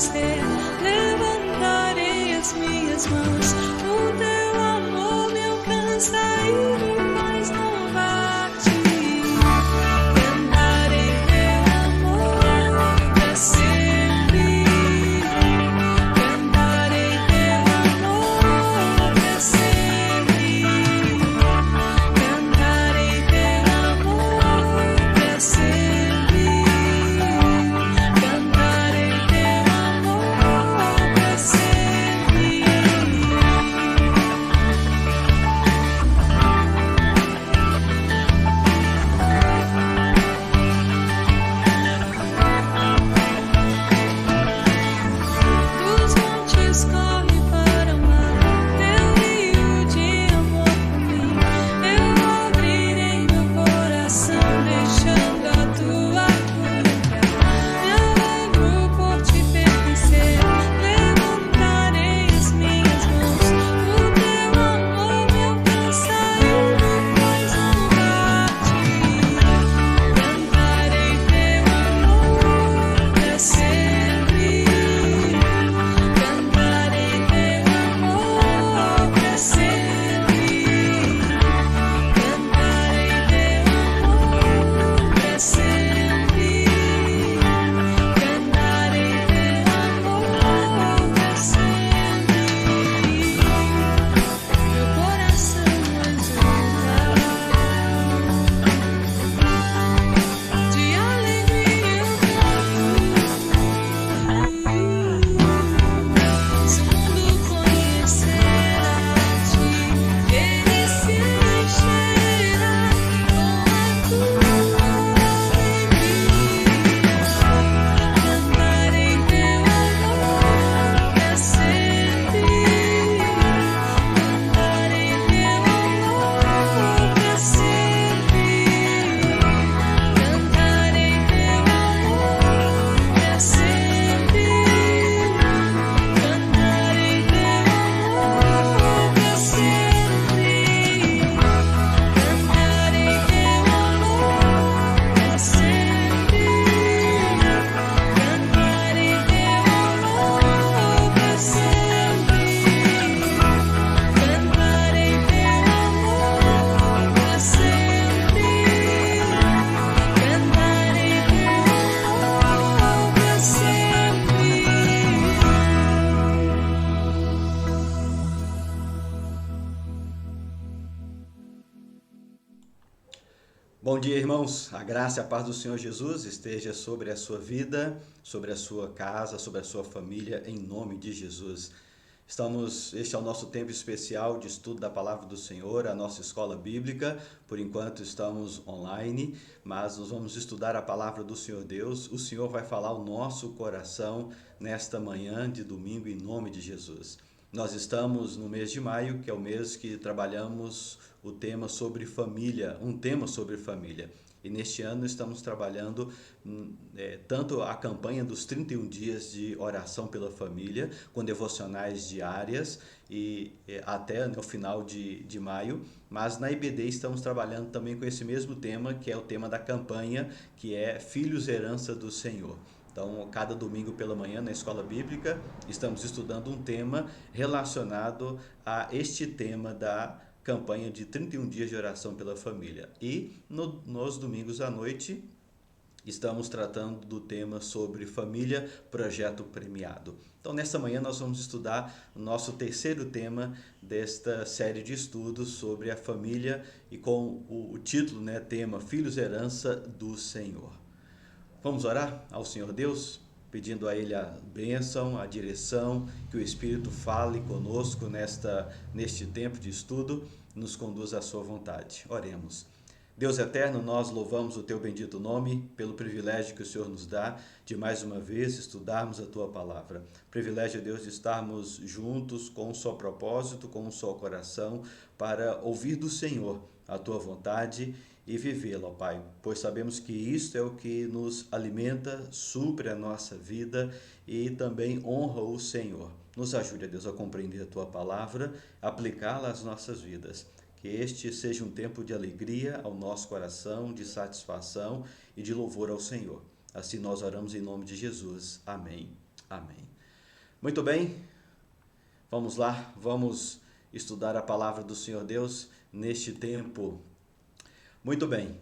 vencer. Levantarei as minhas mãos, o teu amor me alcança e me faz combate. Cantarei teu amor pra sempre. Cantarei teu amor pra sempre. Cantarei teu amor pra sempre. Cantarei teu amor pra sempre. Dos montes corre para o mar, teu rio de amor por mim. Eu abrirei meu coração, deixando a tua cura entrar. Me alegro por te pertencer, levantarei as minhas mãos. O teu amor me alcança e me faz combate. Cantarei teu amor pra sempre. Cantarei teu amor pra sempre. Cantarei teu amor pra sempre. Cantarei teu amor pra sempre. Meu coração exulta, de alegria eu canto. Se o mundo conhecer a ti, ele se encherá com a tua alegria. Cantarei teu amor pra sempre. Cantarei teu amor pra sempre. Cantarei teu amor pra sempre. Cantarei teu amor pra sempre. Cantarei teu amor pra sempre. Cantarei teu amor pra sempre. Cantarei teu amor pra sempre. Cantarei Bom dia, irmãos. A graça e a paz do Senhor Jesus esteja sobre a sua vida, sobre a sua casa, sobre a sua família, em nome de Jesus. Este é o nosso tempo especial de estudo da Palavra do Senhor, a nossa escola bíblica. Por enquanto estamos online, mas nós vamos estudar a Palavra do Senhor Deus. O Senhor vai falar ao nosso coração nesta manhã de domingo, em nome de Jesus. Nós estamos no mês de maio, que é o mês que trabalhamos o tema sobre família, um tema sobre família. E neste ano estamos trabalhando tanto a campanha dos 31 dias de oração pela família, com devocionais diárias e até no final de maio, mas na IBD estamos trabalhando também com esse mesmo tema, que é o tema da campanha, que é Filhos Herança do Senhor. Então, cada domingo pela manhã na escola bíblica, estamos estudando um tema relacionado a este tema da campanha de 31 dias de oração pela família. E nos domingos à noite, estamos tratando do tema sobre família, projeto premiado. Então, nesta manhã, nós vamos estudar o nosso terceiro tema desta série de estudos sobre a família e com o título, tema Filhos Herança do Senhor. Vamos orar ao Senhor Deus, pedindo a Ele a bênção, a direção, que o Espírito fale conosco neste tempo de estudo, nos conduza à sua vontade. Oremos. Deus eterno, nós louvamos o Teu bendito nome pelo privilégio que o Senhor nos dá de mais uma vez estudarmos a Tua palavra. Privilégio, Deus, de estarmos juntos com um só propósito, com um só coração, para ouvir do Senhor a Tua vontade e vivê-la, ó Pai, pois sabemos que isto é o que nos alimenta, supre a nossa vida e também honra o Senhor. Nos ajude, Deus, a compreender a Tua palavra, aplicá-la às nossas vidas. Que este seja um tempo de alegria ao nosso coração, de satisfação e de louvor ao Senhor. Assim nós oramos em nome de Jesus. Amém Amém. Muito bem, vamos lá, vamos estudar a palavra do Senhor Deus neste tempo. Muito bem.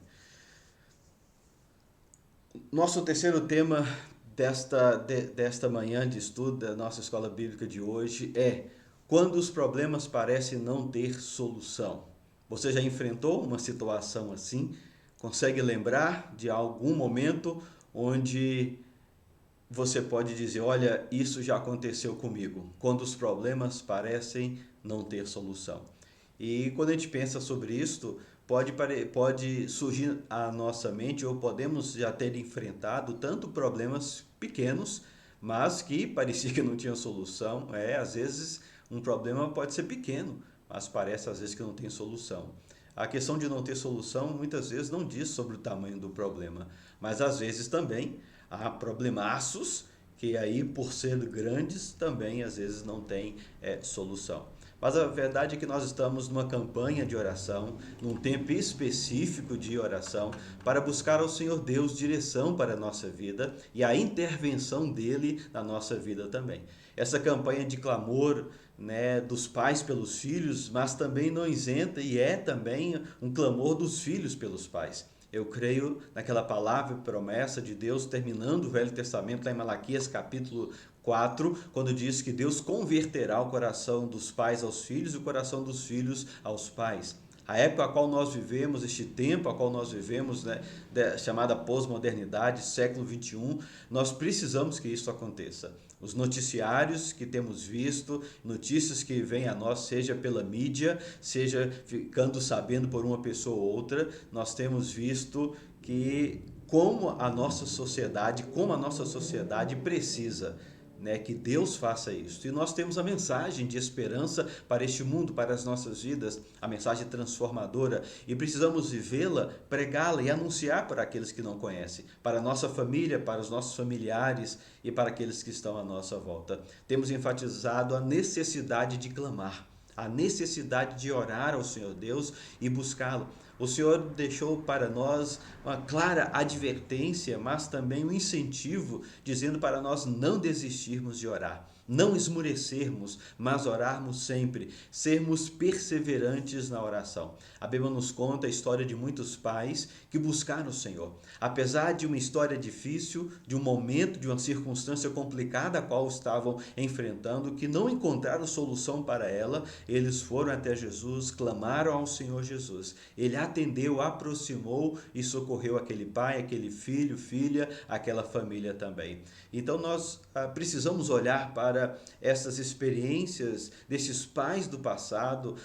Nosso terceiro tema desta manhã de estudo da nossa escola bíblica de hoje é: quando os problemas parecem não ter solução. Você já enfrentou uma situação assim? Consegue lembrar de algum momento onde você pode dizer: olha, isso já aconteceu comigo, quando os problemas parecem não ter solução? E quando a gente pensa sobre isto, pode surgir à nossa mente, ou podemos já ter enfrentado tanto problemas pequenos, mas que parecia que não tinha solução. Às vezes um problema pode ser pequeno, mas parece às vezes que não tem solução. A questão de não ter solução muitas vezes não diz sobre o tamanho do problema, mas às vezes também há problemaços que aí, por ser grandes, também às vezes não tem solução. Mas a verdade é que nós estamos numa campanha de oração, num tempo específico de oração, para buscar ao Senhor Deus direção para a nossa vida e a intervenção dele na nossa vida também. Essa campanha de clamor, né, dos pais pelos filhos, mas também não isenta e é também um clamor dos filhos pelos pais. Eu creio naquela palavra e promessa de Deus terminando o Velho Testamento, lá em Malaquias capítulo 4, quando diz que Deus converterá o coração dos pais aos filhos e o coração dos filhos aos pais. A época a qual nós vivemos, este tempo a qual nós vivemos, né, chamada pós-modernidade, século 21, nós precisamos que isso aconteça. Os noticiários que temos visto, notícias que vêm a nós, seja pela mídia, seja ficando sabendo por uma pessoa ou outra, nós temos visto que como a nossa sociedade precisa, né, que Deus faça isso. E nós temos a mensagem de esperança para este mundo, para as nossas vidas, a mensagem transformadora, e precisamos vivê-la, pregá-la e anunciar para aqueles que não conhecem, para a nossa família, para os nossos familiares e para aqueles que estão à nossa volta. Temos enfatizado a necessidade de clamar, a necessidade de orar ao Senhor Deus e buscá-lo. O Senhor deixou para nós uma clara advertência, mas também um incentivo, dizendo para nós não desistirmos de orar, não esmorecermos, mas orarmos sempre, sermos perseverantes na oração. A Bíblia nos conta a história de muitos pais que buscaram o Senhor. Apesar de uma história difícil, de um momento, de uma circunstância complicada a qual estavam enfrentando, que não encontraram solução para ela, eles foram até Jesus, clamaram ao Senhor Jesus. Ele atendeu, aproximou e socorreu aquele pai, aquele filho, filha, aquela família também. Então nós precisamos olhar para essas experiências desses pais do passado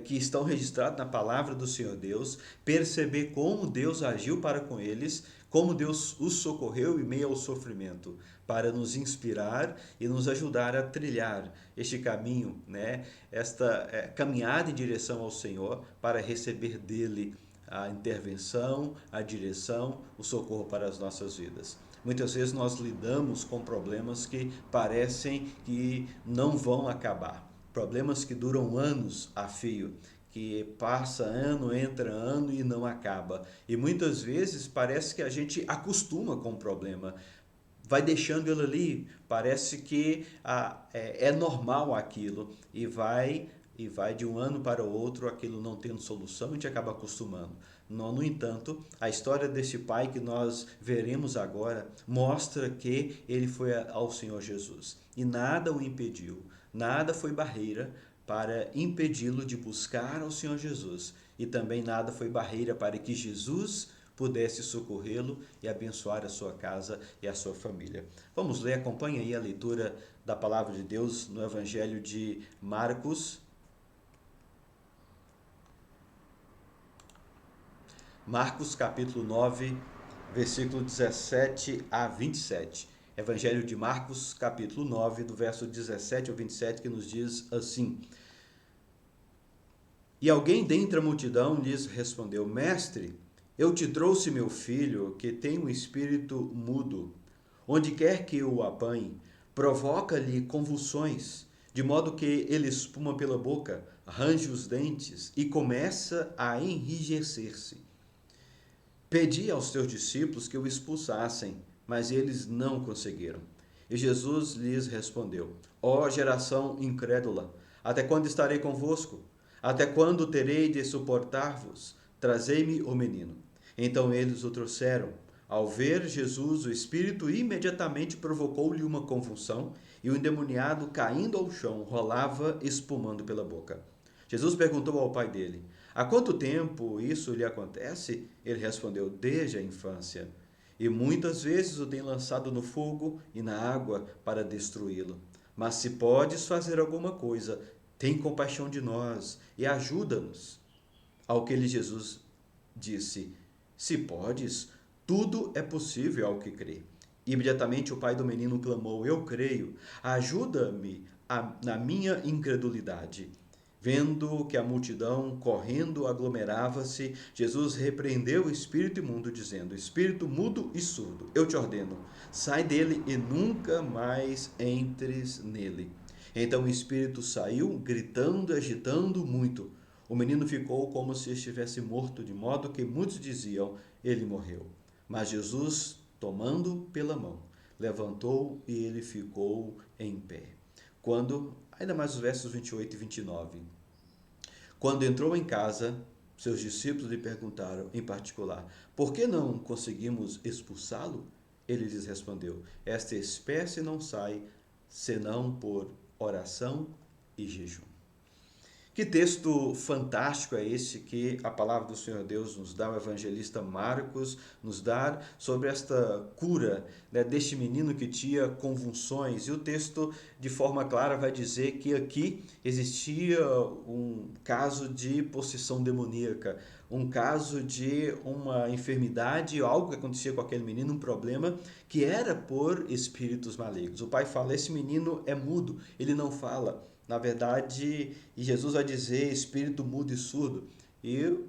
que estão registrados na palavra do Senhor Deus, perceber como Deus agiu para com eles, como Deus os socorreu em meio ao sofrimento, para nos inspirar e nos ajudar a trilhar este caminho, né? Esta caminhada em direção ao Senhor, para receber dele a intervenção, a direção, o socorro para as nossas vidas. Muitas vezes nós lidamos com problemas que parecem que não vão acabar, problemas que duram anos a fio, que passa ano, entra ano e não acaba. E muitas vezes parece que a gente acostuma com o problema, vai deixando ele ali, parece que é normal aquilo, e vai de um ano para o outro aquilo não tendo solução, a gente acaba acostumando. No entanto, a história desse pai que nós veremos agora mostra que ele foi ao Senhor Jesus e nada o impediu, nada foi barreira para impedi-lo de buscar ao Senhor Jesus, e também nada foi barreira para que Jesus pudesse socorrê-lo e abençoar a sua casa e a sua família. Vamos ler, acompanhe aí a leitura da palavra de Deus no Evangelho de Marcos. Marcos capítulo 9, versículo 17 a 27. Evangelho de Marcos capítulo 9, do verso 17 ao 27, que nos diz assim: E alguém dentre a multidão lhes respondeu: Mestre, eu te trouxe meu filho, que tem um espírito mudo. Onde quer que o apanhe, provoca-lhe convulsões, de modo que ele espuma pela boca, range os dentes e começa a enrijecer-se. Pedi aos teus discípulos que o expulsassem, mas eles não conseguiram. E Jesus lhes respondeu: Ó geração incrédula, até quando estarei convosco? Até quando terei de suportar-vos? Trazei-me o menino. Então eles o trouxeram. Ao ver Jesus, o espírito imediatamente provocou-lhe uma convulsão, e o endemoniado, caindo ao chão, rolava, espumando pela boca. Jesus perguntou ao pai dele: Há quanto tempo isso lhe acontece? Ele respondeu: Desde a infância. E muitas vezes o tem lançado no fogo e na água para destruí-lo. Mas se podes fazer alguma coisa, tem compaixão de nós e ajuda-nos. Ao que lhe Jesus disse: Se podes, tudo é possível ao que crê. Imediatamente o pai do menino clamou: Eu creio, ajuda-me na minha incredulidade. Vendo que a multidão correndo aglomerava-se, Jesus repreendeu o espírito imundo, dizendo: Espírito mudo e surdo, eu te ordeno, sai dele e nunca mais entres nele. Então o espírito saiu, gritando e agitando muito. O menino ficou como se estivesse morto, de modo que muitos diziam: Ele morreu. Mas Jesus, tomando pela mão, levantou e ele ficou em pé. Ainda mais os versos 28 e 29. Quando entrou em casa, seus discípulos lhe perguntaram, em particular: Por que não conseguimos expulsá-lo? Ele lhes respondeu: Esta espécie não sai, senão por oração e jejum. Que texto fantástico é esse que a palavra do Senhor Deus nos dá, o evangelista Marcos nos dá sobre esta cura, né, deste menino que tinha convulsões. E o texto, de forma clara, vai dizer que aqui existia um caso de possessão demoníaca, um caso de uma enfermidade, algo que acontecia com aquele menino, um problema que era por espíritos malignos. O pai fala: esse menino é mudo, ele não fala. Na verdade, e Jesus vai dizer espírito mudo e surdo. E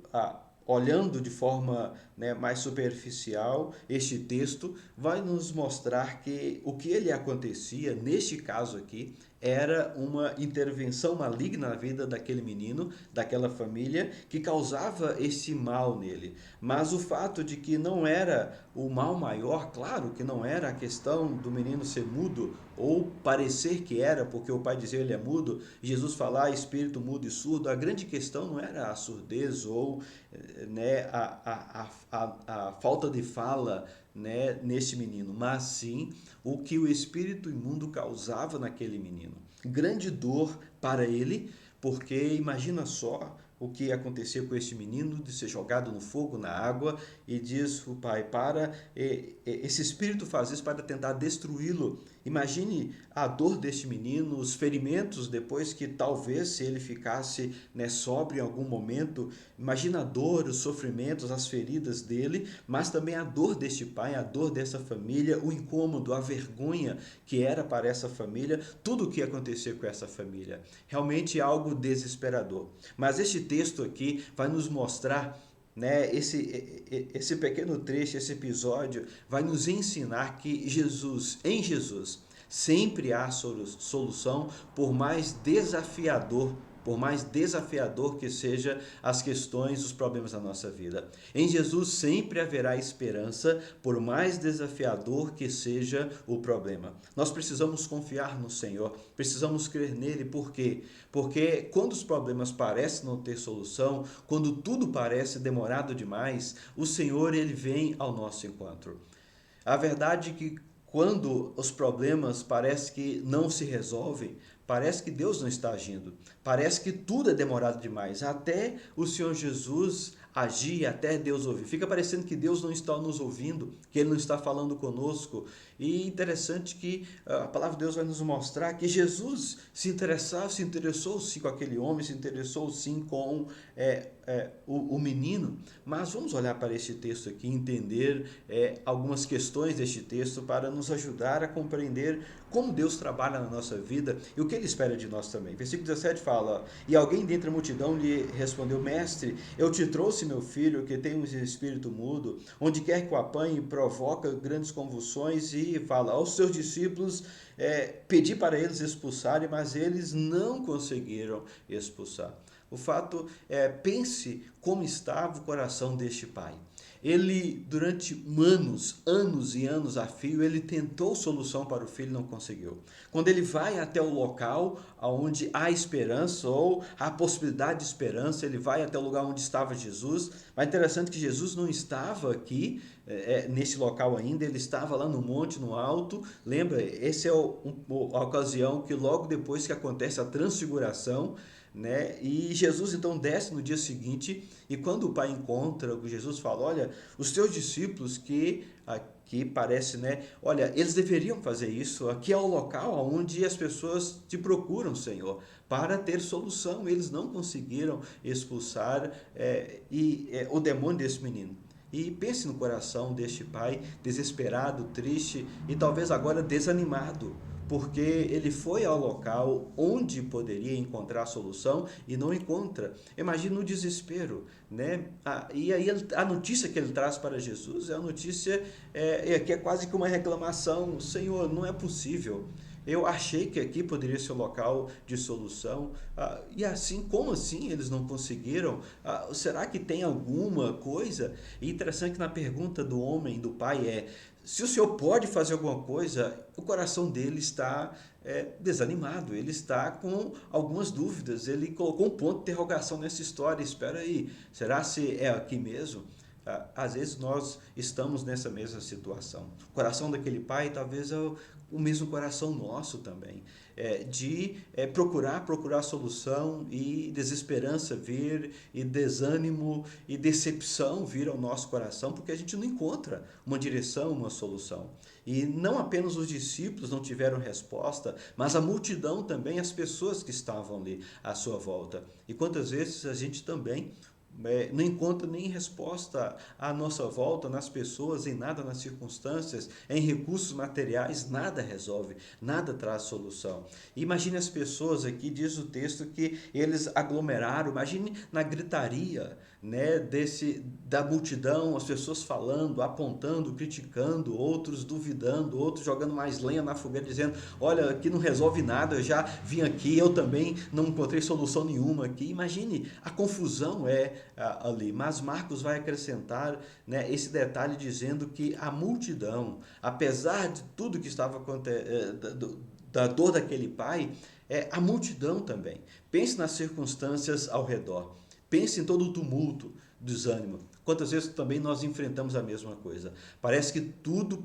olhando de forma, né, mais superficial, este texto vai nos mostrar que o que ele acontecia, neste caso aqui, era uma intervenção maligna na vida daquele menino, daquela família, que causava esse mal nele. Mas o fato de que não era o mal maior, claro que não era a questão do menino ser mudo, ou parecer que era, porque o pai dizia ele é mudo, e Jesus falar espírito mudo e surdo, a grande questão não era a surdez ou, né, a falta de fala, né, nesse menino, mas sim o que o espírito imundo causava naquele menino. Grande dor para ele, porque imagina só o que aconteceu com este menino, de ser jogado no fogo, na água, e diz o pai: esse espírito faz isso para tentar destruí-lo. Imagine a dor deste menino, os ferimentos depois que talvez, se ele ficasse, né, sóbrio em algum momento, imagina a dor, os sofrimentos, as feridas dele, mas também a dor deste pai, a dor dessa família, o incômodo, a vergonha que era para essa família, tudo o que aconteceu com essa família. Realmente é algo desesperador. Mas este texto aqui vai nos mostrar, né, esse pequeno trecho, esse episódio, vai nos ensinar que em Jesus, sempre há solução, por mais desafiador que seja as questões, os problemas da nossa vida. Em Jesus sempre haverá esperança, por mais desafiador que seja o problema. Nós precisamos confiar no Senhor, precisamos crer nele. Por quê? Porque quando os problemas parecem não ter solução, quando tudo parece demorado demais, o Senhor, ele vem ao nosso encontro. A verdade é que quando os problemas parecem que não se resolvem, parece que Deus não está agindo, parece que tudo é demorado demais, até o Senhor Jesus agir, até Deus ouvir. Fica parecendo que Deus não está nos ouvindo, que Ele não está falando conosco. E interessante que a palavra de Deus vai nos mostrar que Jesus se interessou sim com aquele homem, se interessou sim com o menino. Mas vamos olhar para este texto aqui, entender algumas questões deste texto para nos ajudar a compreender como Deus trabalha na nossa vida e o que Ele espera de nós também. Versículo 17 fala: E alguém dentre a multidão lhe respondeu: Mestre, eu te trouxe meu filho que tem um espírito mudo, onde quer que o apanhe provoca grandes convulsões, e fala aos seus discípulos pedir para eles expulsarem, mas eles não conseguiram expulsar. O fato pense como estava o coração deste pai. Ele, durante anos e anos a fio, ele tentou solução para o filho e não conseguiu. Quando ele vai até o local onde há esperança ou há possibilidade de esperança, ele vai até o lugar onde estava Jesus. Mas é interessante que Jesus não estava aqui, nesse local ainda, ele estava lá no monte, no alto. Lembra, essa é a ocasião que logo depois que acontece a transfiguração, né? E Jesus então desce no dia seguinte, e quando o pai encontra, Jesus fala: olha, os teus discípulos que aqui parece, né? Olha, eles deveriam fazer isso. Aqui é o local onde as pessoas te procuram, Senhor, para ter solução. Eles não conseguiram expulsar o demônio desse menino. E pense no coração deste pai, desesperado, triste e talvez agora desanimado, porque ele foi ao local onde poderia encontrar a solução e não encontra. Imagina o desespero, né? E aí a notícia que ele traz para Jesus é a notícia que é quase que uma reclamação: Senhor, não é possível. Eu achei que aqui poderia ser o local de solução. E assim, como assim eles não conseguiram? Será que tem alguma coisa? E interessante que na pergunta do homem, do pai, se o senhor pode fazer alguma coisa, o coração dele está desanimado, ele está com algumas dúvidas, ele colocou um ponto de interrogação nessa história. Espera aí, será se é aqui mesmo? Às vezes nós estamos nessa mesma situação. O coração daquele pai talvez é o mesmo coração nosso também, de procurar solução e desesperança vir, e desânimo e decepção vir ao nosso coração, porque a gente não encontra uma direção, uma solução. E não apenas os discípulos não tiveram resposta, mas a multidão também, as pessoas que estavam ali à sua volta. E quantas vezes a gente também não encontra nem resposta à nossa volta, nas pessoas, em nada, nas circunstâncias, em recursos materiais, nada resolve, nada traz solução. Imagine as pessoas aqui, diz o texto que eles aglomeraram, imagine na gritaria, né, da multidão, as pessoas falando, apontando, criticando, outros duvidando, outros jogando mais lenha na fogueira, dizendo: olha, aqui não resolve nada, eu já vim aqui, eu também não encontrei solução nenhuma aqui. Imagine, a confusão ali. Mas Marcos vai acrescentar, né, esse detalhe, dizendo que a multidão, apesar de tudo que estava acontecendo, da dor daquele pai, a multidão também. Pense nas circunstâncias ao redor. Pense em todo o tumulto, desânimo. Quantas vezes também nós enfrentamos a mesma coisa? Parece que tudo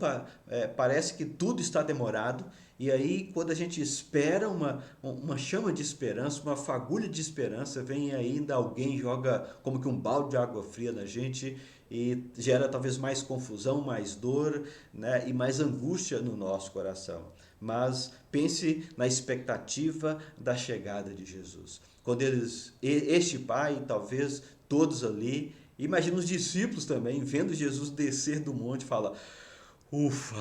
está demorado, e aí quando a gente espera uma chama de esperança, uma fagulha de esperança, vem ainda alguém, joga como que um balde de água fria na gente e gera talvez mais confusão, mais dor, né, e mais angústia no nosso coração. Mas pense na expectativa da chegada de Jesus. Quando este pai, talvez todos ali, imagina os discípulos também, vendo Jesus descer do monte, fala: ufa,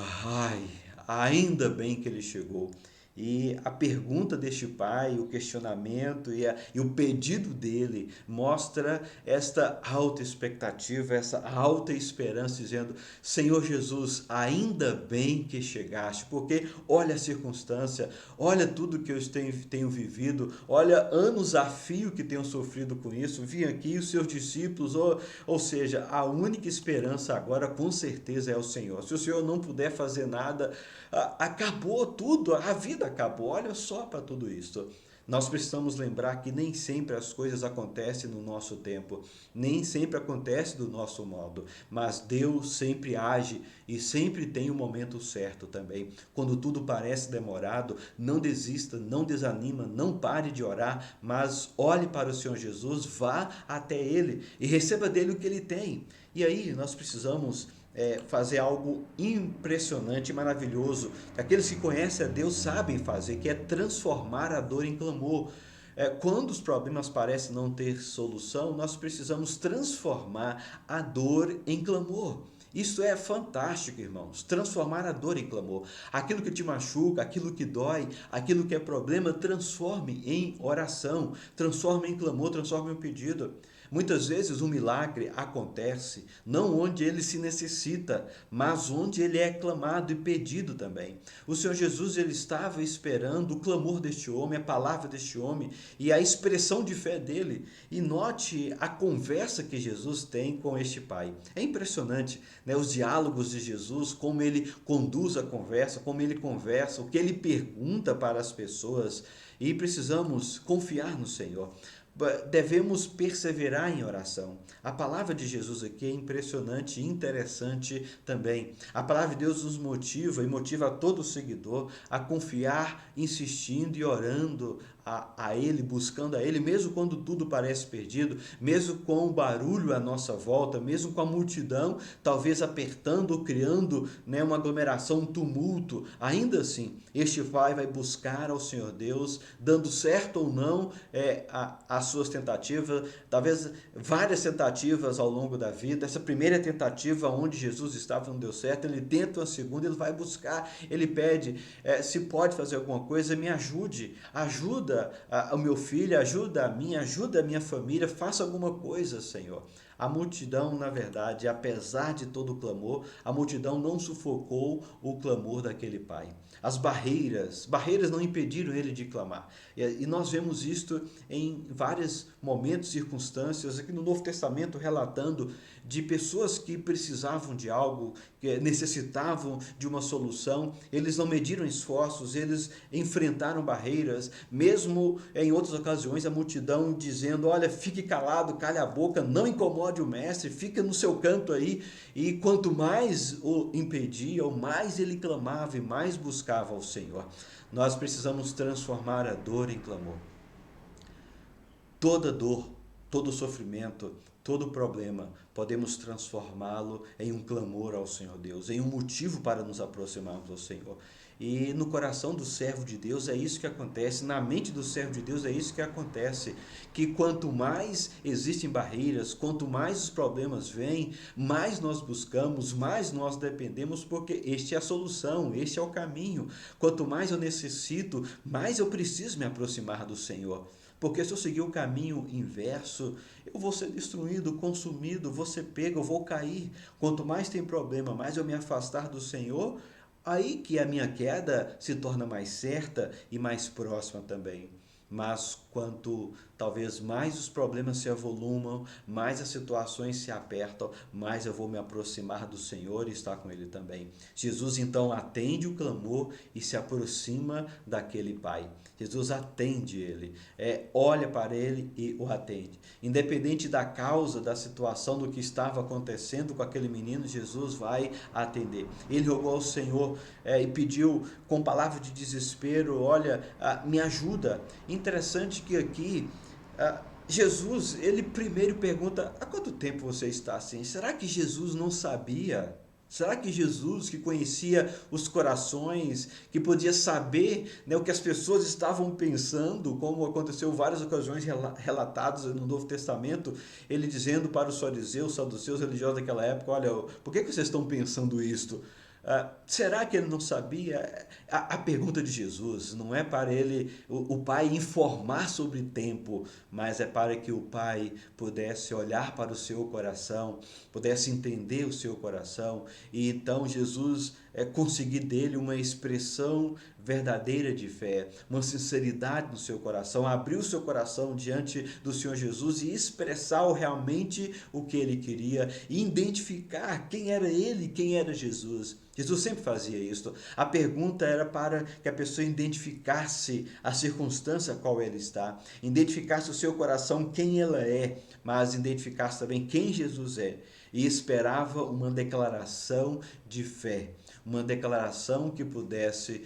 ainda bem que ele chegou. E a pergunta deste pai, o questionamento e o pedido dele mostra esta alta expectativa, essa alta esperança, dizendo: Senhor Jesus, ainda bem que chegaste, porque olha a circunstância, olha tudo que eu tenho vivido, olha anos a fio que tenho sofrido com isso, vim aqui, os seus discípulos, ou seja, a única esperança agora com certeza é o Senhor. Se o Senhor não puder fazer nada, acabou tudo, a vida acabou. Olha só para tudo isso. Nós precisamos lembrar que nem sempre as coisas acontecem no nosso tempo, nem sempre acontece do nosso modo, mas Deus sempre age e sempre tem o momento certo também. Quando tudo parece demorado, não desista, não desanima, não pare de orar, mas olhe para o Senhor Jesus, vá até Ele e receba dele o que Ele tem. E aí nós precisamos fazer algo impressionante e maravilhoso, que aqueles que conhecem a Deus sabem fazer, que é transformar a dor em clamor. Quando os problemas parecem não ter solução, nós precisamos transformar a dor em clamor. Isso é fantástico, irmãos, transformar a dor em clamor. Aquilo que te machuca, aquilo que dói, aquilo que é problema, transforme em oração, transforme em clamor, transforme em pedido. Muitas vezes o milagre acontece não onde ele se necessita, mas onde ele é clamado e pedido também. O Senhor Jesus ele estava esperando o clamor deste homem, a palavra deste homem e a expressão de fé dele. E note a conversa que Jesus tem com este pai. É impressionante, né, os diálogos de Jesus, como ele conduz a conversa, como ele conversa, o que ele pergunta para as pessoas. E precisamos confiar no Senhor. Devemos perseverar em oração. A palavra de Jesus aqui é impressionante e interessante também. A palavra de Deus nos motiva e motiva a todo seguidor a confiar, insistindo e orando a Ele, buscando a Ele, mesmo quando tudo parece perdido, mesmo com o barulho à nossa volta, mesmo com a multidão, talvez apertando, criando, né, uma aglomeração, um tumulto. Ainda assim, este pai vai buscar ao Senhor Deus, dando certo ou não as suas tentativas, talvez várias tentativas ao longo da vida. Essa primeira tentativa onde Jesus estava não deu certo, ele tenta uma segunda, ele vai buscar, ele pede, se pode fazer alguma coisa, me ajude, ajuda o meu filho, ajuda a minha família, faça alguma coisa, Senhor. A multidão, na verdade, apesar de todo o clamor, a multidão não sufocou o clamor daquele pai. As barreiras não impediram ele de clamar. E nós vemos isto em vários momentos, circunstâncias, aqui no Novo Testamento, relatando de pessoas que precisavam de algo, que necessitavam de uma solução. Eles não mediram esforços, eles enfrentaram barreiras, mesmo em outras ocasiões a multidão dizendo, olha, fique calado, cale a boca, não incomode o mestre, fica no seu canto aí. E quanto mais o impediam, mais ele clamava e mais buscava ao Senhor. Nós precisamos transformar a dor em clamor. Toda dor, todo sofrimento, todo problema, podemos transformá-lo em um clamor ao Senhor Deus, em um motivo para nos aproximarmos do Senhor. E no coração do servo de Deus é isso que acontece, na mente do servo de Deus é isso que acontece, que quanto mais existem barreiras, quanto mais os problemas vêm, mais nós buscamos, mais nós dependemos, porque este é a solução, este é o caminho. Quanto mais eu necessito, mais eu preciso me aproximar do Senhor. Porque se eu seguir o caminho inverso, eu vou ser destruído, consumido, vou ser pego, eu vou cair. Quanto mais tem problema, mais eu me afastar do Senhor, aí que a minha queda se torna mais certa e mais próxima também. Mas quanto talvez mais os problemas se avolumam, mais as situações se apertam, mais eu vou me aproximar do Senhor e estar com Ele também. Jesus então atende o clamor e se aproxima daquele pai. Jesus atende ele, olha para ele e o atende. Independente da causa, da situação, do que estava acontecendo com aquele menino, Jesus vai atender. Ele rogou ao Senhor e pediu com palavras de desespero, olha, me ajuda. Interessante que aqui Jesus, ele primeiro pergunta, há quanto tempo você está assim? Será que Jesus não sabia? Será que Jesus, que conhecia os corações, que podia saber, né, o que as pessoas estavam pensando, como aconteceu em várias ocasiões relatadas no Novo Testamento, ele dizendo para os fariseus, saduceus religiosos daquela época, olha, por que vocês estão pensando isto? Será que ele não sabia? A pergunta de Jesus não é para ele, o pai informar sobre tempo, mas é para que o pai pudesse olhar para o seu coração, pudesse entender o seu coração, e então Jesus conseguir dele uma expressão verdadeira de fé, uma sinceridade no seu coração, abrir o seu coração diante do Senhor Jesus e expressar realmente o que ele queria e identificar quem era ele, quem era Jesus. Jesus sempre fazia isso. A pergunta era para que a pessoa identificasse a circunstância a qual ela está, identificasse o seu coração quem ela é, mas identificasse também quem Jesus é. E esperava uma declaração de fé, uma declaração que pudesse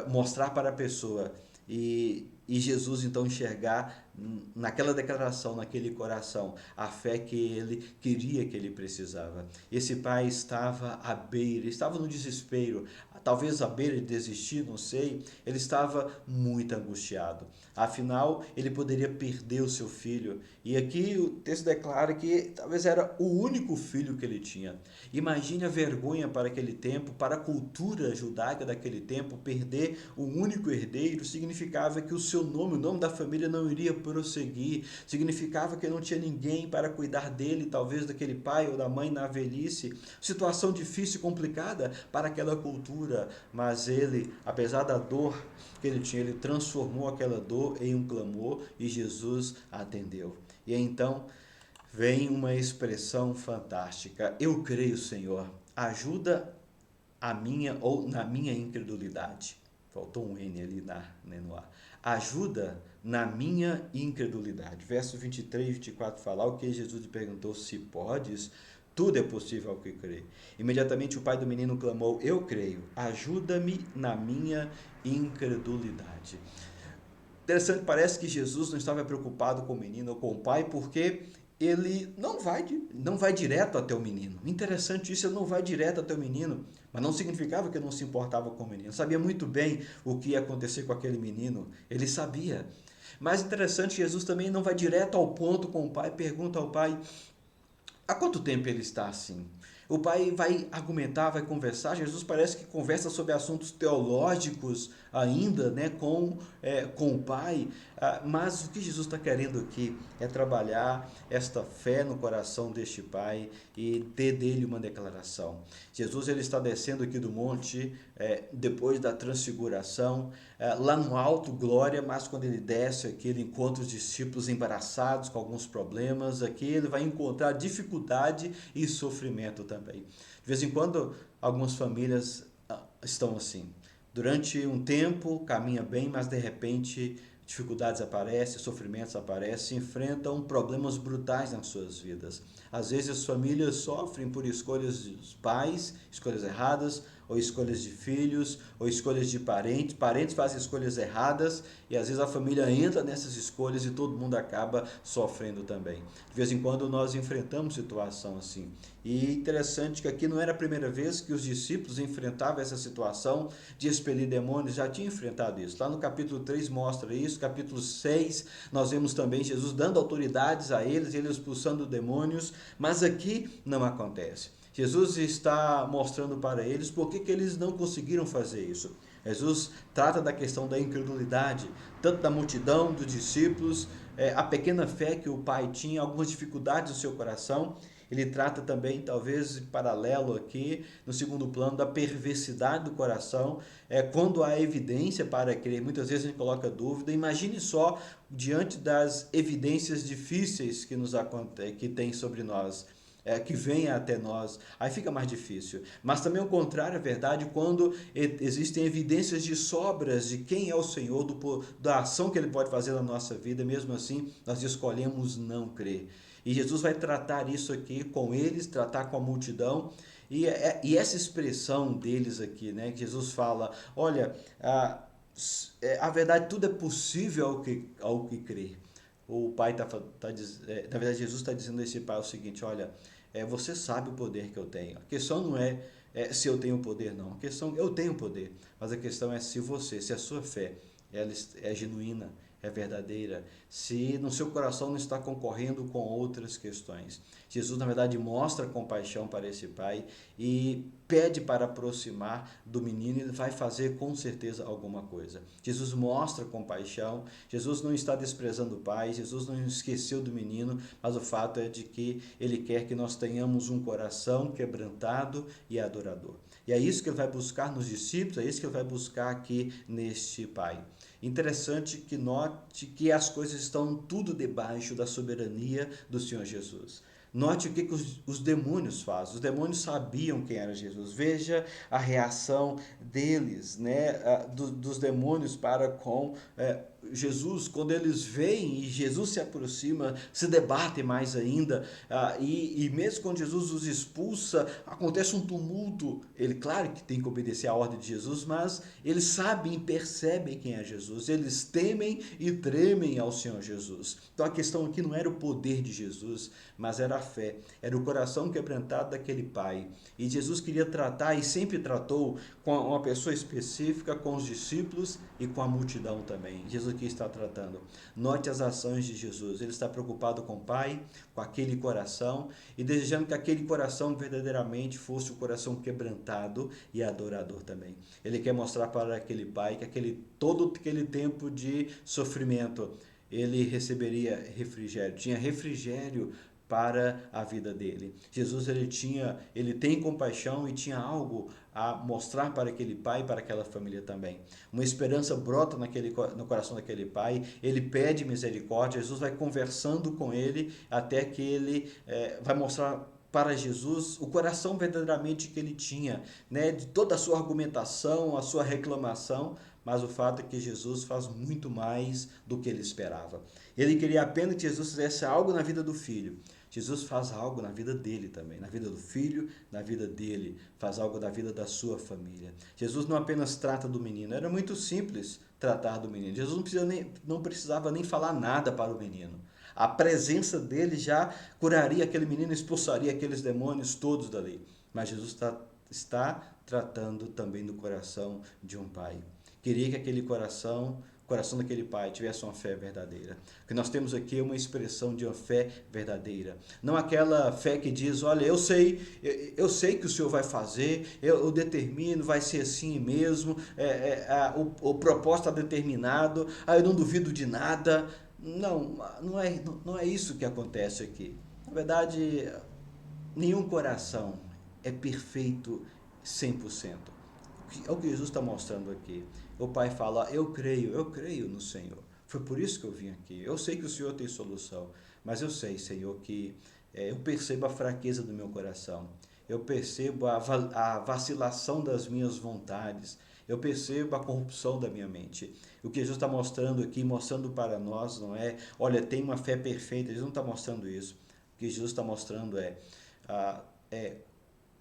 mostrar para a pessoa e Jesus então enxergar naquela declaração, naquele coração, a fé que ele queria, que ele precisava. Esse pai estava à beira, estava no desespero, talvez à beira de desistir, não sei, ele estava muito angustiado. Afinal, ele poderia perder o seu filho. E aqui o texto declara que talvez era o único filho que ele tinha. Imagine a vergonha para aquele tempo, para a cultura judaica daquele tempo, perder o único herdeiro significava que os seu nome, o nome da família não iria prosseguir. Significava que não tinha ninguém para cuidar dele, talvez daquele pai ou da mãe na velhice. Situação difícil e complicada para aquela cultura, mas ele, apesar da dor que ele tinha, ele transformou aquela dor em um clamor e Jesus atendeu. E então vem uma expressão fantástica: eu creio, Senhor, ajuda a minha ou na minha incredulidade. Faltou um N ali no ar. Ajuda na minha incredulidade. Verso 23 e 24 fala: o que Jesus lhe perguntou: se podes, tudo é possível ao que crê. Imediatamente o pai do menino clamou: eu creio, ajuda-me na minha incredulidade. Interessante, parece que Jesus não estava preocupado com o menino ou com o pai, porque ele não vai direto até o menino. Interessante isso, ele não vai direto até o menino, mas não significava que ele não se importava com o menino. Sabia muito bem o que ia acontecer com aquele menino, ele sabia. Mas interessante, Jesus também não vai direto ao ponto com o pai, pergunta ao pai: há quanto tempo ele está assim? O pai vai argumentar, vai conversar. Jesus parece que conversa sobre assuntos teológicos ainda, né, com o pai. Mas o que Jesus está querendo aqui é trabalhar esta fé no coração deste pai e ter dele uma declaração. Jesus ele está descendo aqui do monte depois da transfiguração, lá no alto, glória, mas quando ele desce aqui, ele encontra os discípulos embaraçados com alguns problemas. Aqui ele vai encontrar dificuldade e sofrimento também. De vez em quando, algumas famílias estão assim. Durante um tempo, caminha bem, mas de repente dificuldades aparecem, sofrimentos aparecem, enfrentam problemas brutais nas suas vidas. Às vezes as famílias sofrem por escolhas dos pais, escolhas erradas, ou escolhas de filhos, ou escolhas de parentes. Parentes fazem escolhas erradas e às vezes a família entra nessas escolhas e todo mundo acaba sofrendo também. De vez em quando nós enfrentamos situação assim. E interessante que aqui não era a primeira vez que os discípulos enfrentavam essa situação de expelir demônios, já tinham enfrentado isso. Lá no capítulo 3 mostra isso, capítulo 6 nós vemos também Jesus dando autoridades a eles expulsando demônios, mas aqui não acontece. Jesus está mostrando para eles por que eles não conseguiram fazer isso. Jesus trata da questão da incredulidade, tanto da multidão, dos discípulos, a pequena fé que o pai tinha, algumas dificuldades no seu coração. Ele trata também, talvez paralelo aqui, no segundo plano, da perversidade do coração, quando há evidência para crer. Muitas vezes a gente coloca dúvida. Imagine só, diante das evidências difíceis que tem sobre nós, que venha até nós, aí fica mais difícil. Mas também o contrário é verdade quando existem evidências de sobras de quem é o Senhor, da ação que Ele pode fazer na nossa vida, mesmo assim nós escolhemos não crer. E Jesus vai tratar isso aqui com eles, tratar com a multidão, e essa expressão deles aqui, né, que Jesus fala: olha, a verdade, tudo é possível ao que crer. O pai na verdade Jesus está dizendo a esse pai o seguinte: olha, você sabe o poder que eu tenho. A questão não é se eu tenho poder, não. A questão, eu tenho poder, mas a questão é se a sua fé ela é genuína, é verdadeira, se no seu coração não está concorrendo com outras questões. Jesus, na verdade, mostra compaixão para esse pai e pede para aproximar do menino, e ele vai fazer com certeza alguma coisa. Jesus mostra compaixão, Jesus não está desprezando o pai, Jesus não esqueceu do menino, mas o fato é de que ele quer que nós tenhamos um coração quebrantado e adorador. E é isso que ele vai buscar nos discípulos, é isso que ele vai buscar aqui neste pai. Interessante que note que as coisas estão tudo debaixo da soberania do Senhor Jesus. Note o que os demônios fazem. Os demônios sabiam quem era Jesus. Veja a reação deles, né, dos demônios para com Jesus. Quando eles veem e Jesus se aproxima, se debatem mais ainda. E mesmo quando Jesus os expulsa, acontece um tumulto. Claro que tem que obedecer à ordem de Jesus, mas eles sabem e percebem quem é Jesus. Eles temem e tremem ao Senhor Jesus. Então a questão aqui não era o poder de Jesus, mas era a fé, era o coração quebrantado daquele pai. E Jesus queria tratar e sempre tratou com uma pessoa específica, com os discípulos e com a multidão também. Jesus aqui está tratando. Note as ações de Jesus. Ele está preocupado com o pai, com aquele coração e desejando que aquele coração verdadeiramente fosse o coração quebrantado e adorador também. Ele quer mostrar para aquele pai que todo aquele tempo de sofrimento ele receberia refrigério, tinha refrigério para a vida dele. Jesus ele tem compaixão e tinha algo a mostrar para aquele pai e para aquela família também. Uma esperança brota no coração daquele pai, ele pede misericórdia, Jesus vai conversando com ele até que ele vai mostrar para Jesus o coração verdadeiramente que ele tinha, né? De toda a sua argumentação, a sua reclamação, mas o fato é que Jesus faz muito mais do que ele esperava. Ele queria apenas que Jesus fizesse algo na vida do filho. Jesus faz algo na vida dele também, na vida do filho, na vida dele, faz algo na vida da sua família. Jesus não apenas trata do menino, era muito simples tratar do menino. Jesus não precisava nem falar nada para o menino. A presença dele já curaria aquele menino, expulsaria aqueles demônios todos dali. Mas Jesus está tratando também do coração de um pai. Queria que aquele coração daquele pai tivesse uma fé verdadeira. O que nós temos aqui é uma expressão de uma fé verdadeira. Não aquela fé que diz, olha, eu sei que o Senhor vai fazer, eu determino, vai ser assim mesmo, o propósito está determinado, eu não duvido de nada. Não é isso que acontece aqui. Na verdade, nenhum coração é perfeito 100%. É o que Jesus está mostrando aqui. O pai fala, eu creio no Senhor. Foi por isso que eu vim aqui. Eu sei que o Senhor tem solução, mas eu sei, Senhor, que eu percebo a fraqueza do meu coração. Eu percebo a vacilação das minhas vontades. Eu percebo a corrupção da minha mente. O que Jesus está mostrando aqui, mostrando para nós, não é, olha, tem uma fé perfeita. Jesus não está mostrando isso. O que Jesus está mostrando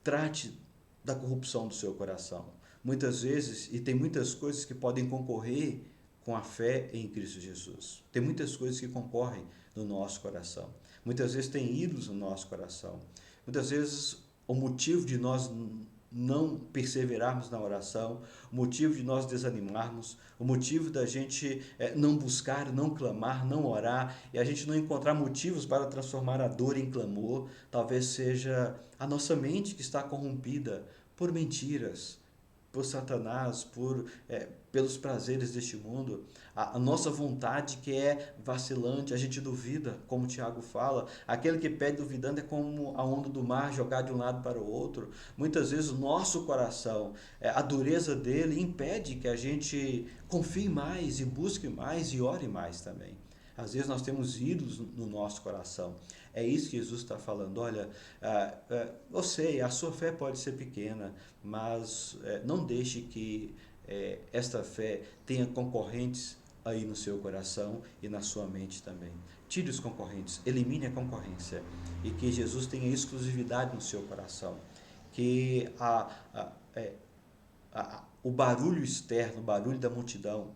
trate da corrupção do seu coração. Muitas vezes, e tem muitas coisas que podem concorrer com a fé em Cristo Jesus. Tem muitas coisas que concorrem no nosso coração. Muitas vezes tem ídolos no nosso coração. Muitas vezes o motivo de nós não perseverarmos na oração, o motivo de nós desanimarmos, o motivo da gente não buscar, não clamar, não orar, e a gente não encontrar motivos para transformar a dor em clamor, talvez seja a nossa mente que está corrompida por mentiras, por Satanás, pelos prazeres deste mundo, a nossa vontade que é vacilante, a gente duvida, como o Tiago fala, aquele que pede duvidando é como a onda do mar jogar de um lado para o outro. Muitas vezes o nosso coração, a dureza dele impede que a gente confie mais e busque mais e ore mais também. Às vezes nós temos ídolos no nosso coração. É isso que Jesus está falando. Olha, eu sei, a sua fé pode ser pequena, mas não deixe que esta fé tenha concorrentes aí no seu coração e na sua mente também. Tire os concorrentes, elimine a concorrência e que Jesus tenha exclusividade no seu coração. Que o barulho externo, o barulho da multidão,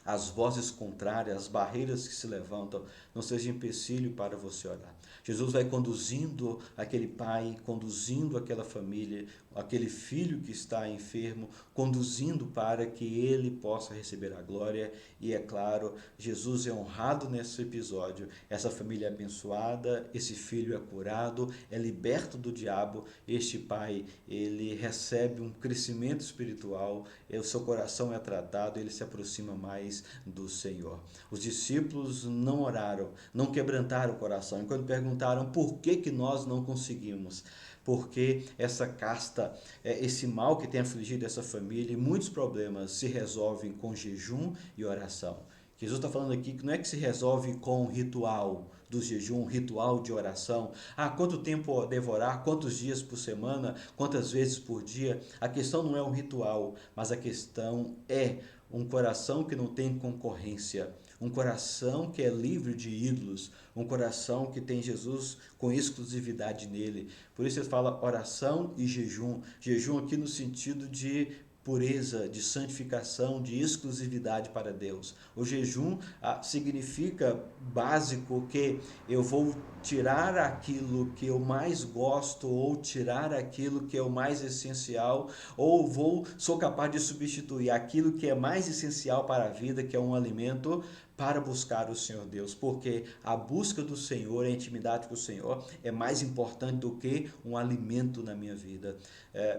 as vozes contrárias, as barreiras que se levantam, não seja empecilho para você orar. Jesus vai conduzindo aquele pai, conduzindo aquela família, aquele filho que está enfermo, conduzindo para que ele possa receber a glória. E é claro, Jesus é honrado nesse episódio, essa família é abençoada, esse filho é curado, é liberto do diabo, este pai, ele recebe um crescimento espiritual, o seu coração é tratado, ele se aproxima mais do Senhor. Os discípulos não oraram, não quebrantaram o coração. E quando perguntaram por que nós não conseguimos, porque essa casta, esse mal que tem afligido essa família e muitos problemas se resolvem com jejum e oração. Jesus está falando aqui que não é que se resolve com ritual do jejum, ritual de oração. Quanto tempo devorar, quantos dias por semana, quantas vezes por dia. A questão não é um ritual, mas a questão é um coração que não tem concorrência, um coração que é livre de ídolos, um coração que tem Jesus com exclusividade nele. Por isso ele fala oração e jejum. Jejum aqui no sentido de pureza, de santificação, de exclusividade para Deus. O jejum significa básico que eu vou tirar aquilo que eu mais gosto ou tirar aquilo que é o mais essencial, ou sou capaz de substituir aquilo que é mais essencial para a vida, que é um alimento, para buscar o Senhor Deus, porque a busca do Senhor, a intimidade com o Senhor é mais importante do que um alimento na minha vida.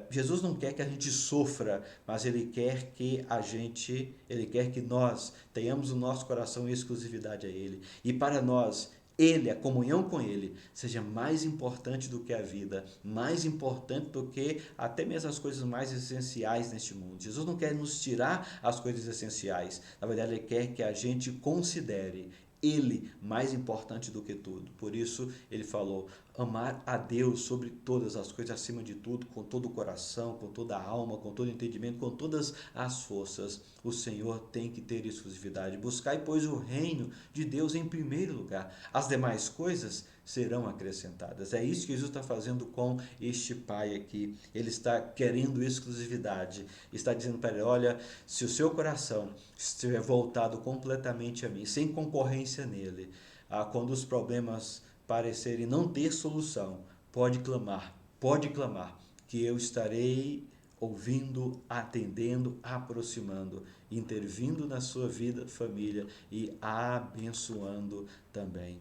Jesus não quer que a gente sofra, mas Ele quer que nós tenhamos o nosso coração em exclusividade a Ele. E para nós, Ele, a comunhão com Ele, seja mais importante do que a vida, mais importante do que até mesmo as coisas mais essenciais neste mundo. Jesus não quer nos tirar as coisas essenciais, na verdade Ele quer que a gente considere Ele mais importante do que tudo. Por isso Ele falou, amar a Deus sobre todas as coisas, acima de tudo, com todo o coração, com toda a alma, com todo o entendimento, com todas as forças. O Senhor tem que ter exclusividade. Buscai, pois, o reino de Deus em primeiro lugar. As demais coisas serão acrescentadas. É isso que Jesus está fazendo com este pai aqui. Ele está querendo exclusividade. Está dizendo para ele, olha, se o seu coração estiver voltado completamente a mim, sem concorrência nele, quando os problemas parecerem não ter solução, pode clamar, que eu estarei ouvindo, atendendo, aproximando, intervindo na sua vida, família e abençoando também.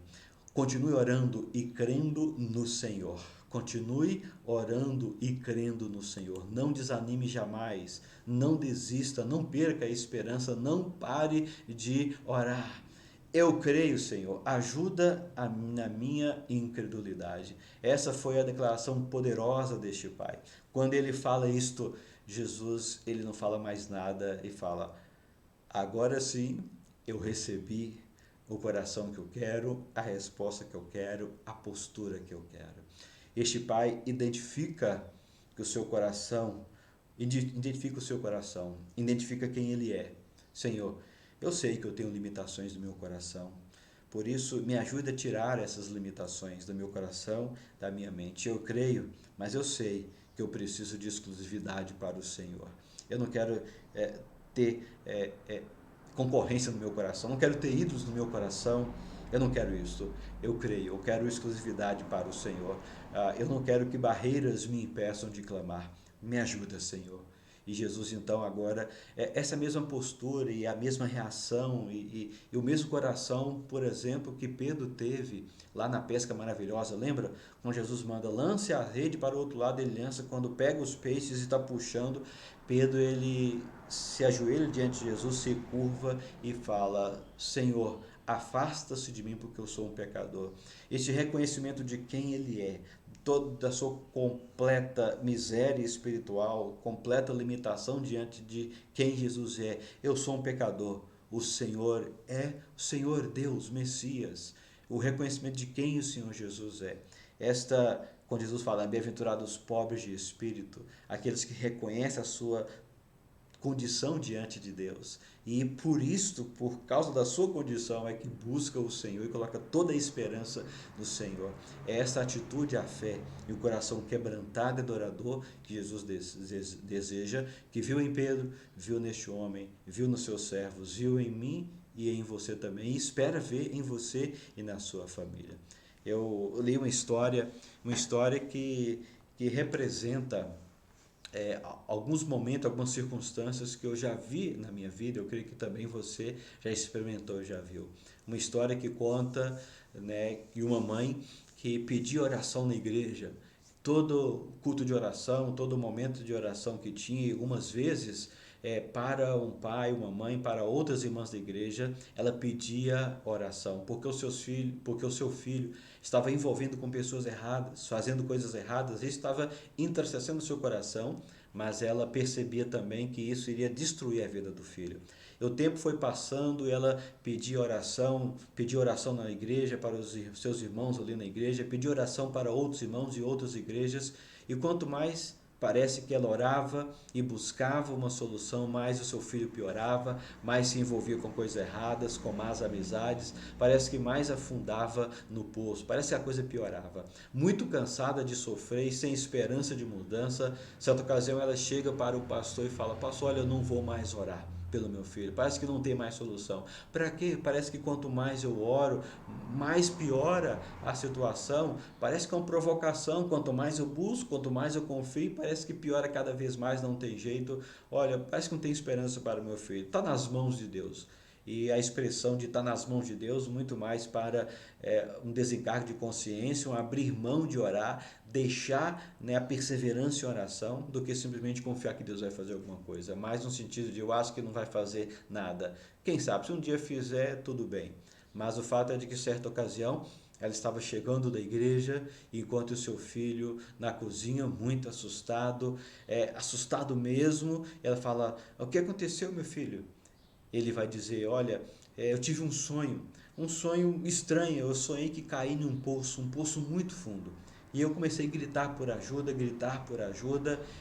Continue orando e crendo no Senhor. Continue orando e crendo no Senhor. Não desanime jamais, não desista, não perca a esperança, não pare de orar. Eu creio, Senhor, ajuda na minha incredulidade. Essa foi a declaração poderosa deste pai. Quando ele fala isto, Jesus, ele não fala mais nada e fala, agora sim, eu recebi o coração que eu quero, a resposta que eu quero, a postura que eu quero. Este pai identifica o seu coração, identifica quem ele é. Senhor, eu sei que eu tenho limitações no meu coração, por isso me ajuda a tirar essas limitações do meu coração, da minha mente. Eu creio, mas eu sei que eu preciso de exclusividade para o Senhor. Eu não quero ter concorrência no meu coração, não quero ter ídolos no meu coração, eu não quero isso. Eu creio, eu quero exclusividade para o Senhor. Eu não quero que barreiras me impeçam de clamar. Me ajuda, Senhor. E Jesus, então, agora, essa mesma postura e a mesma reação e o mesmo coração, por exemplo, que Pedro teve lá na pesca maravilhosa. Lembra? Quando Jesus manda, lance a rede para o outro lado, ele lança, quando pega os peixes e está puxando, Pedro, ele se ajoelha diante de Jesus, se curva e fala, Senhor, afasta-se de mim porque eu sou um pecador. Este reconhecimento de quem ele é, toda a sua completa miséria espiritual, completa limitação diante de quem Jesus é. Eu sou um pecador. O Senhor é o Senhor Deus, Messias. O reconhecimento de quem o Senhor Jesus é. Quando Jesus fala, bem-aventurados os pobres de espírito, aqueles que reconhecem a sua condição diante de Deus. E por causa da sua condição, é que busca o Senhor e coloca toda a esperança no Senhor. É essa atitude, a fé e o coração quebrantado e adorador que Jesus deseja, que viu em Pedro, viu neste homem, viu nos seus servos, viu em mim e em você também, e espera ver em você e na sua família. Eu li uma história que representa alguns momentos, algumas circunstâncias que eu já vi na minha vida, eu creio que também você já experimentou, já viu. Uma história que conta, de uma mãe que pedia oração na igreja, todo culto de oração, todo momento de oração que tinha, e algumas vezes para um pai, uma mãe, para outras irmãs da igreja, ela pedia oração, porque o seu filho estava envolvendo com pessoas erradas, fazendo coisas erradas, isso estava entristecendo o seu coração, mas ela percebia também que isso iria destruir a vida do filho. O tempo foi passando, ela pedia oração na igreja para os seus irmãos ali na igreja, pedia oração para outros irmãos e outras igrejas, e quanto mais parece que ela orava e buscava uma solução, mais o seu filho piorava, mais se envolvia com coisas erradas, com más amizades, parece que mais afundava no poço, parece que a coisa piorava. Muito cansada de sofrer e sem esperança de mudança, certa ocasião ela chega para o pastor e fala: pastor, olha, eu não vou mais orar pelo meu filho, parece que não tem mais solução. Para quê? Parece que quanto mais eu oro, mais piora a situação, parece que é uma provocação, quanto mais eu busco, quanto mais eu confio, parece que piora cada vez mais, não tem jeito. Olha, parece que não tem esperança para o meu filho. Está nas mãos de Deus. E a expressão de estar nas mãos de Deus, muito mais para um desencargo de consciência, um abrir mão de orar, deixar, né, a perseverança em oração, do que simplesmente confiar que Deus vai fazer alguma coisa. Mais no sentido de eu acho que não vai fazer nada. Quem sabe, se um dia fizer, tudo bem. Mas o fato é de que, certa ocasião, ela estava chegando da igreja, enquanto o seu filho na cozinha, muito assustado, assustado mesmo, ela fala: o que aconteceu, meu filho? Ele vai dizer: olha, eu tive um sonho estranho, eu sonhei que caí em um poço muito fundo. E eu comecei a gritar por ajuda,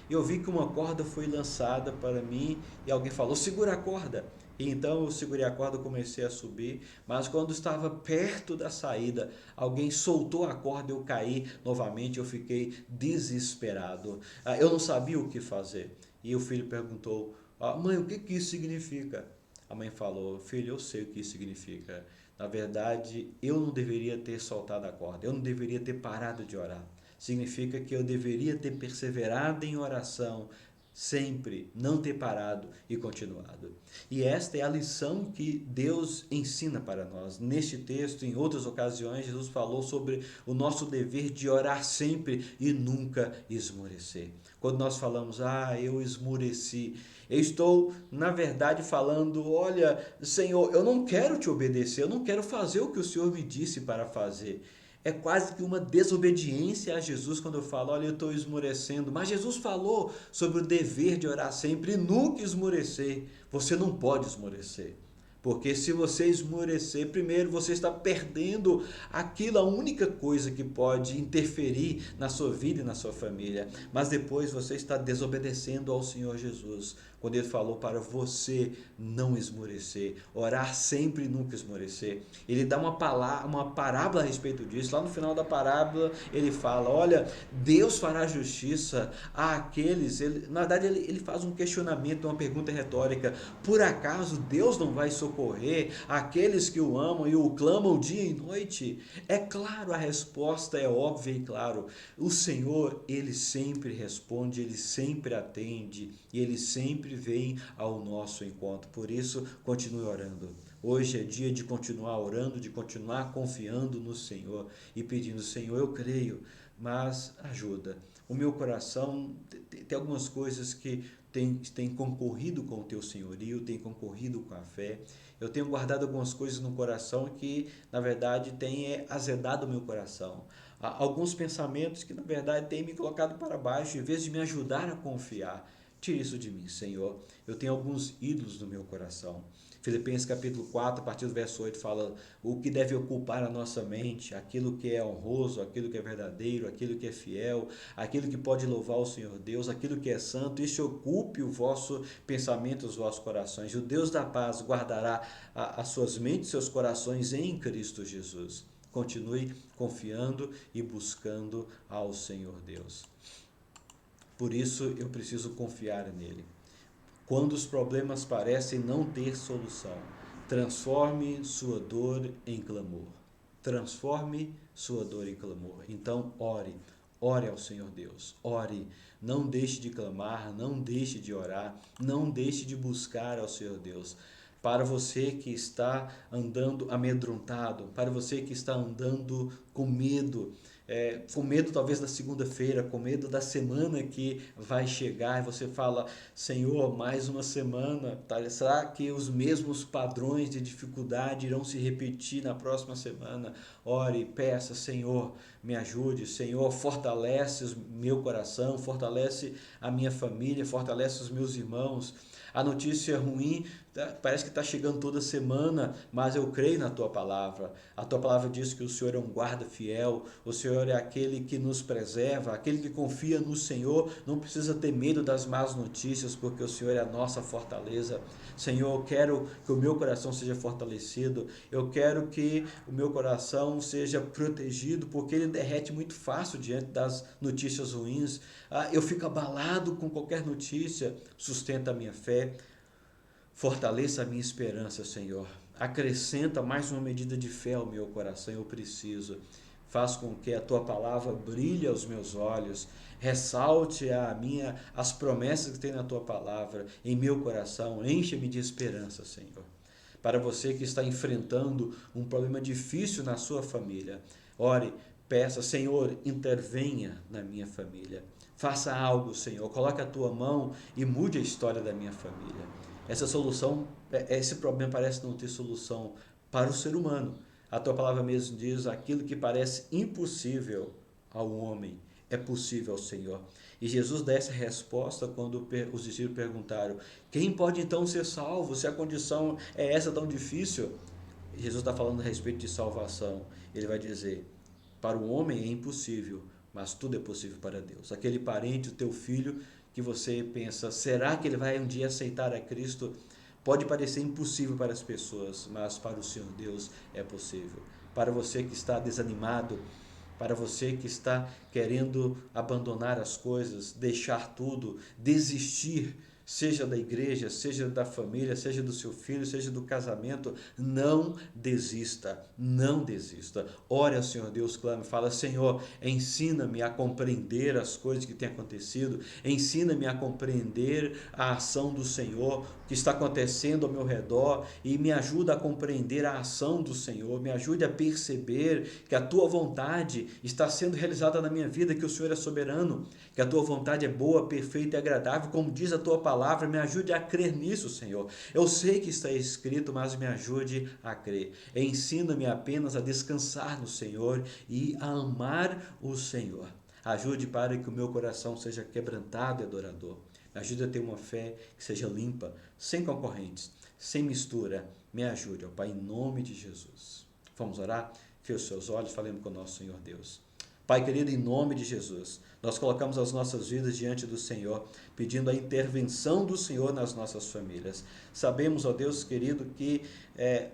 e eu vi que uma corda foi lançada para mim, e alguém falou: segura a corda. E então eu segurei a corda, comecei a subir, mas quando estava perto da saída, alguém soltou a corda, eu caí novamente, eu fiquei desesperado. Eu não sabia o que fazer. E o filho perguntou: mãe, o que isso significa? A mãe falou: filho, eu sei o que isso significa. Na verdade, eu não deveria ter soltado a corda, eu não deveria ter parado de orar. Significa que eu deveria ter perseverado em oração, sempre, não ter parado e continuado. E esta é a lição que Deus ensina para nós. Neste texto, em outras ocasiões, Jesus falou sobre o nosso dever de orar sempre e nunca esmorecer. Quando nós falamos: eu esmoreci, eu estou, na verdade, falando: olha, Senhor, eu não quero te obedecer, eu não quero fazer o que o Senhor me disse para fazer. É quase que uma desobediência a Jesus quando eu falo: olha, eu estou esmorecendo. Mas Jesus falou sobre o dever de orar sempre e nunca esmorecer. Você não pode esmorecer. Porque se você esmorecer, primeiro você está perdendo aquilo, a única coisa que pode interferir na sua vida e na sua família. Mas depois você está desobedecendo ao Senhor Jesus, quando Ele falou para você não esmorecer, orar sempre e nunca esmorecer. Ele dá uma parábola a respeito disso. Lá no final da parábola ele fala: olha, Deus fará justiça àqueles... Na verdade ele faz um questionamento, uma pergunta retórica: por acaso Deus não vai socorrer aqueles que o amam e o clamam dia e noite? É claro, a resposta é óbvia e claro. O Senhor, Ele sempre responde, Ele sempre atende e Ele sempre vem ao nosso encontro. Por isso, continue orando. Hoje é dia de continuar orando, de continuar confiando no Senhor e pedindo: Senhor, eu creio, mas ajuda. O meu coração tem algumas coisas que tem concorrido com o teu senhorio, tem concorrido com a fé. Eu tenho guardado algumas coisas no coração que, na verdade, tem azedado o meu coração. Há alguns pensamentos que, na verdade, têm me colocado para baixo, em vez de me ajudar a confiar. Tire isso de mim, Senhor. Eu tenho alguns ídolos no meu coração. Filipenses capítulo 4, a partir do verso 8, fala o que deve ocupar a nossa mente, aquilo que é honroso, aquilo que é verdadeiro, aquilo que é fiel, aquilo que pode louvar o Senhor Deus, aquilo que é santo. Isso ocupe o vosso pensamento, os vossos corações. E o Deus da paz guardará as suas mentes e seus corações em Cristo Jesus. Continue confiando e buscando ao Senhor Deus. Por isso eu preciso confiar nele. Quando os problemas parecem não ter solução, transforme sua dor em clamor. Transforme sua dor em clamor. Então, ore. Ore ao Senhor Deus. Ore. Não deixe de clamar, não deixe de orar, não deixe de buscar ao Senhor Deus. Para você que está andando amedrontado, para você que está andando com medo talvez da segunda-feira, com medo da semana que vai chegar, e você fala: Senhor, mais uma semana, será que os mesmos padrões de dificuldade irão se repetir na próxima semana? Ore, peça: Senhor, me ajude, Senhor, fortalece o meu coração, fortalece a minha família, fortalece os meus irmãos. A notícia ruim parece que está chegando toda semana, mas eu creio na Tua palavra. A Tua palavra diz que o Senhor é um guarda fiel, o Senhor é aquele que nos preserva, aquele que confia no Senhor, não precisa ter medo das más notícias, porque o Senhor é a nossa fortaleza. Senhor, eu quero que o meu coração seja fortalecido, eu quero que o meu coração seja protegido, porque ele derrete muito fácil diante das notícias ruins. Eu fico abalado com qualquer notícia. Sustenta a minha fé, fortaleça a minha esperança, Senhor. Acrescenta mais uma medida de fé ao meu coração, eu preciso. Faz com que a Tua palavra brilhe aos meus olhos, ressalte as promessas que tem na Tua palavra em meu coração, enche-me de esperança, Senhor. Para você que está enfrentando um problema difícil na sua família, ore, peça, Senhor, intervenha na minha família. Faça algo, Senhor, coloque a Tua mão e mude a história da minha família. Esse problema parece não ter solução para o ser humano. A Tua palavra mesmo diz, aquilo que parece impossível ao homem é possível ao Senhor. E Jesus dá essa resposta quando os discípulos perguntaram, quem pode então ser salvo se a condição é essa tão difícil? Jesus está falando a respeito de salvação. Ele vai dizer, para o homem é impossível, mas tudo é possível para Deus. Aquele parente, o teu filho, que você pensa, será que ele vai um dia aceitar a Cristo? Pode parecer impossível para as pessoas, mas para o Senhor Deus é possível. Para você que está desanimado, para você que está querendo abandonar as coisas, deixar tudo, desistir, seja da igreja, seja da família, seja do seu filho, seja do casamento, não desista, não desista. Ore ao Senhor Deus, clame, fala, Senhor, ensina-me a compreender as coisas que têm acontecido, ensina-me a compreender a ação do Senhor, o que está acontecendo ao meu redor, e me ajuda a compreender a ação do Senhor, me ajude a perceber que a Tua vontade está sendo realizada na minha vida, que o Senhor é soberano, que a Tua vontade é boa, perfeita e agradável, como diz a Tua palavra, me ajude a crer nisso, Senhor. Eu sei que está escrito, mas me ajude a crer. Ensina-me apenas a descansar no Senhor e a amar o Senhor. Ajude para que o meu coração seja quebrantado e adorador. Me ajude a ter uma fé que seja limpa, sem concorrentes, sem mistura. Me ajude, ó Pai, em nome de Jesus. Vamos orar? Feche os seus olhos, falemos com o nosso Senhor Deus. Pai querido, em nome de Jesus, nós colocamos as nossas vidas diante do Senhor, pedindo a intervenção do Senhor nas nossas famílias. Sabemos, ó Deus querido, que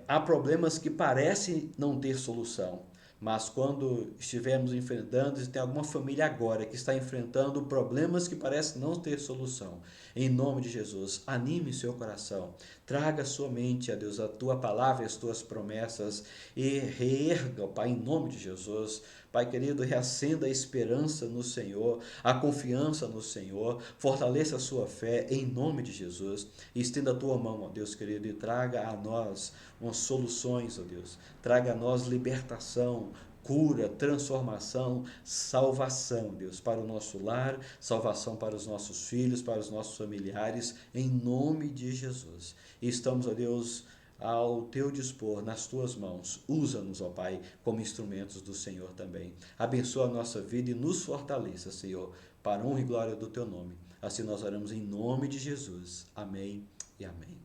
há problemas que parecem não ter solução, mas quando estivermos enfrentando, se tem alguma família agora que está enfrentando problemas que parecem não ter solução, em nome de Jesus, anime seu coração, traga à sua mente, ó Deus, a Tua palavra e as Tuas promessas, e reerga, ó Pai, em nome de Jesus. Pai querido, reacenda a esperança no Senhor, a confiança no Senhor, fortaleça a sua fé em nome de Jesus, e estenda a Tua mão, ó Deus querido, e traga a nós umas soluções, ó Deus, traga a nós libertação, cura, transformação, salvação, Deus, para o nosso lar, salvação para os nossos filhos, para os nossos familiares, em nome de Jesus. E estamos, ó Deus, ao Teu dispor, nas Tuas mãos. Usa-nos, ó Pai, como instrumentos do Senhor também. Abençoa a nossa vida e nos fortaleça, Senhor, para a honra e glória do Teu nome. Assim nós oramos em nome de Jesus. Amém e amém.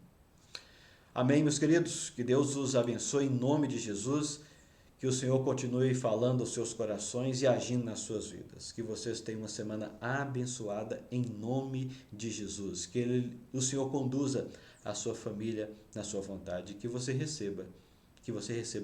Amém, meus queridos. Que Deus os abençoe em nome de Jesus. Que o Senhor continue falando aos seus corações e agindo nas suas vidas. Que vocês tenham uma semana abençoada em nome de Jesus. Que o Senhor conduza a sua família na sua vontade. Que você receba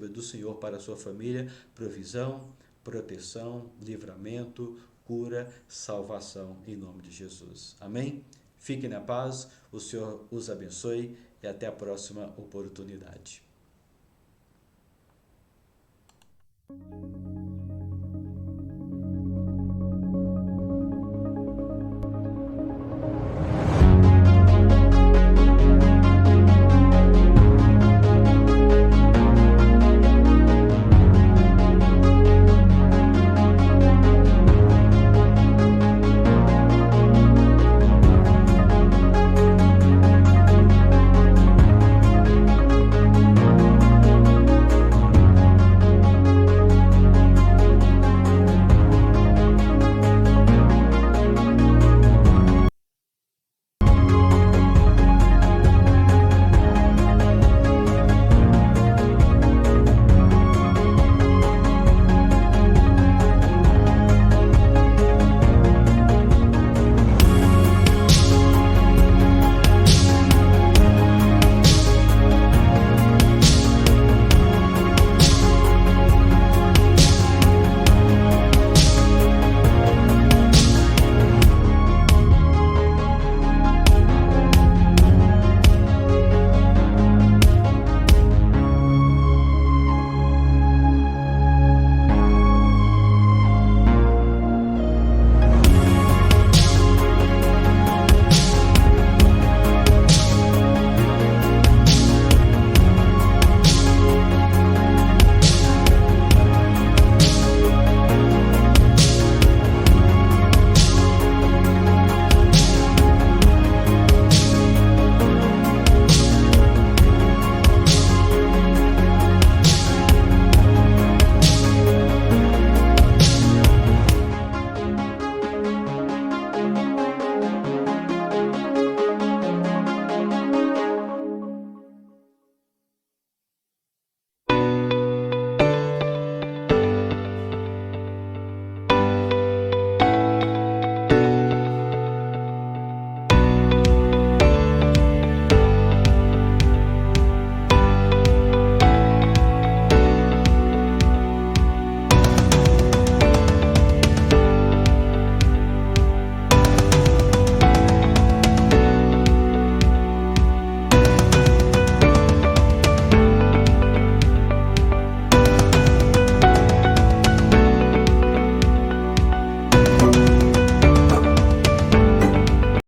do Senhor para a sua família provisão, proteção, livramento, cura, salvação em nome de Jesus. Amém? Fiquem na paz, o Senhor os abençoe e até a próxima oportunidade.